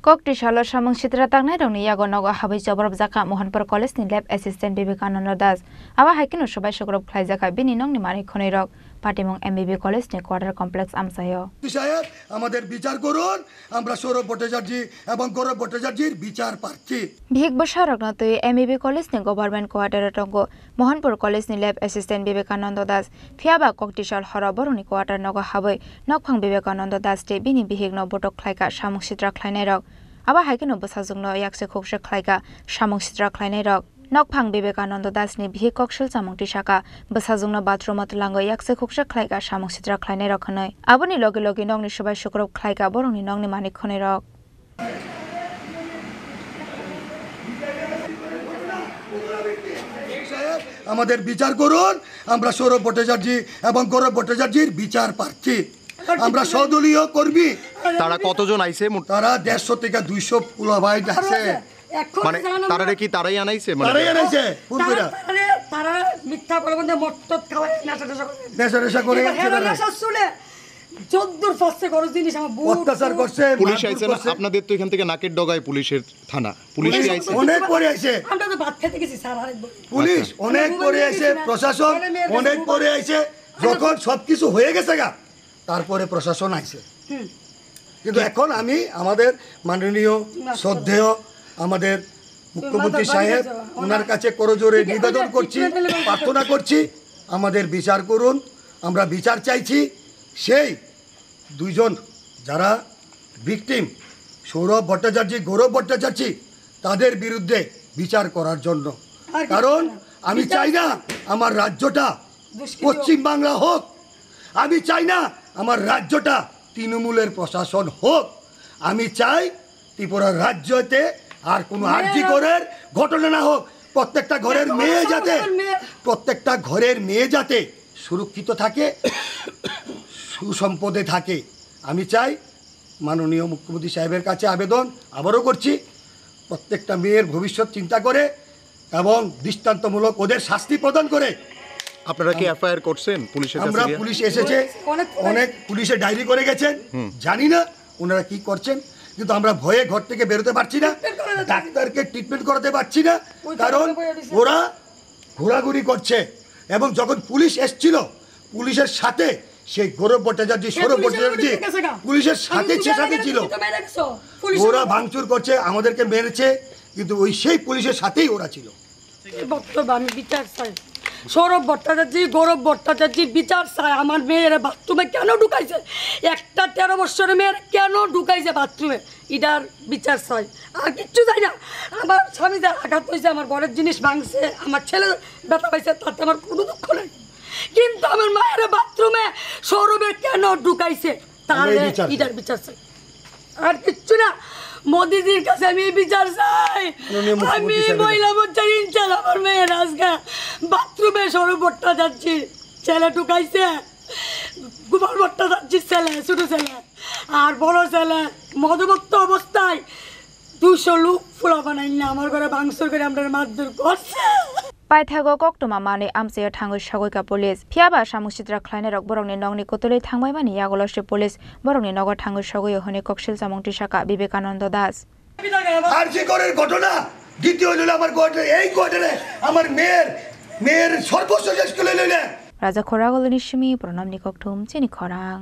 Kokti shalo shamung chitra tangnai rongni yago nogo habai jaborab jaka Mohanpur College ni lab assistant Vivekananda Das aba haikino sabai sogrop khlai jaka bini nongni mani khonai rok Patimong MBB College ni quarter complex amsayo সাহেব আমাদের বিচার করুন আমরা সৌরভ ভট্টাচার্য এবং গৌরব ভট্টাচার্যের বিচার প্রার্থী Bhik bosharok na tui MBB College ni government quarter tongo Mohanpur College ni lab assistant Vivekananda Das phiaba kokti shal horobor ni quarter nogo habai nokphang Vivekananda Das te bini bihik no botok khlaika shamung chitra khlainai rok aba haikino bosajungno yakse khokse khlaika shamung chitra khlainai rok Nokphang Vivekananda Das ni bhi kokshil samungti shaka basajungna bathroom atlango yakse khoksa khlaika samung chitra khlainai rokhnai aboni loge loge nongni sabai sukrop khlaika borongni nongni manik khonai rok আমাদের বিচার করুন আমরা সৌরভ ভট্টাচার্য এবং গৌরব ভট্টাচার্যের বিচার প্রার্থী আমরা সদলীয় কর্মী তারা কতজন আইছে তারা 150 থেকে 200 পুলাভাই আছে মানে তারা কি তারাই আনাইছে মানে তারাই আনাইছে পুরোটা তারা মিথ্যা বলবন্ধে মট্টত খাওয়ায় নেশা করে শুনে যদ্দূর ফাসে করো জিনিস আমার বহুত অত্যাচার করছে পুলিশ আইছে না আপনাদের তো এখান থেকে নাকের ডগায় পুলিশের থানা পুলিশ কি আইছে অনেক পরে আইছে আমরা তো ভাত খেতে গেছি স্যার আরেকবার পুলিশ অনেক পরে আইছে প্রশাসন অনেক পরে আইছে যখন সবকিছু হয়ে গেছে গা তারপরে প্রশাসন আইছে কিন্তু এখন আমি আমাদের মাননীয় শ্রদ্ধেয় আমাদের মুখ্যমন্ত্রী সাহেব ওনার কাছে করজোরে নিবেদন করছি প্রার্থনা করছি আমাদের বিচার করুন আমরা বিচার চাইছি সেই দুইজন যারা ভিকটিম সৌরভ ভট্টাচার্য গৌরব ভট্টাচার্য তাদের বিরুদ্ধে বিচার করার জন্য কারণ আমি চাই না আমার রাজ্যটা পশ্চিম বাংলা হোক আমি চাই না আমার রাজ্যটা তৃণমূলের প্রশাসন হোক আমি চাই ত্রিপুরার রাজ্যতে আর কোনো আর্যিকরের ঘটনা না হোক প্রত্যেকটা ঘরের মেয়ে যাতে সুরক্ষিত থাকে সুসম্পদে থাকে আমি চাই মাননীয় মুখ্যমন্ত্রী সাহেবের কাছে আবেদন আবারও করছি প্রত্যেকটা মেয়ের ভবিষ্যৎ চিন্তা করে এবং দৃষ্টান্তমূলক ওদের শাস্তি প্রদান করে আপনারা কি এফআইআর করছেন পুলিশের কাছে আমরা পুলিশ এসেছে অনেক পুলিশে ডায়েরি করে গেছেন জানি না ওনারা কি করছেন কিন্তু আমরা ভয়ে ঘর থেকে বেরোতে পারছি না ডাক্তারকে ট্রিটমেন্ট করাতে পারছি না কারণ ওরা ঘোরাঘুরি করছে এবং যখন পুলিশ এসেছিল পুলিশের সাথে সেই গৌরব ভট্টাচার্য সৌরভ ভট্টাচার্য পুলিশের সাথে ছিল ওরা ভাঙচুর করছে আমাদেরকে মেরেছে কিন্তু ওই সেই পুলিশের সাথেই ওরা ছিল বক্তব্য আমি বিচার চাই সৌরভ ভট্টাচার্য গৌরব ভট্টাচার্য বিচার চাই আমার মেয়ের বাথরুমে কেন ঢুকাইছে একটা 13 বছরের মেয়ের কেন ঢুকাইছে বাথরুমে এটার বিচার চাই আর কিচ্ছু চাই না আমার স্বামী যা আঘাত হয়েছে আমার ঘরের জিনিস ভাঙছে আমার ছেলে ব্যথা পাইছে তাতে আমার কোনো দুঃখ নেই কিন্তু আমার মায়ের বাথরুমে সৌরভের কেন ঢুকাইছে তাহলে এটার বিচার চাই আর কিচ্ছু না মোদিজির কাছে আমি বিচার চাই আমি মহিলা মোর্চার ইনচার্জ আমার মেয়ের আজকে বাথরুমে সৌরভ ভট্টাচার্য ছেলে ঢুকাইছে গোপাল ভট্টাচার্যের ছেলে ছোট ছেলে আর বড় ছেলে মদমত্ত অবস্থায় 200 লোক ফুলা বানাই না আমার ঘরে ভাঙচুর করে আমরা মারধর করছে Paithago koktuma mani amse thangoi shagoika police phiaba samung chitra khlainai rok borongni nongni kotolei thangbai mani yagoloshe police borongni nogo thangoi shagoi hone kokshil samungti shaka Vivekananda Das আর্যিকরের ঘটনা দ্বিতীয় হইল আমার কোয়ার্টারে আমার মেয়ের সর্বস্ব শেষ করে লইলে Raja Khoragoloni Shimi pronamni kokthum chini khorang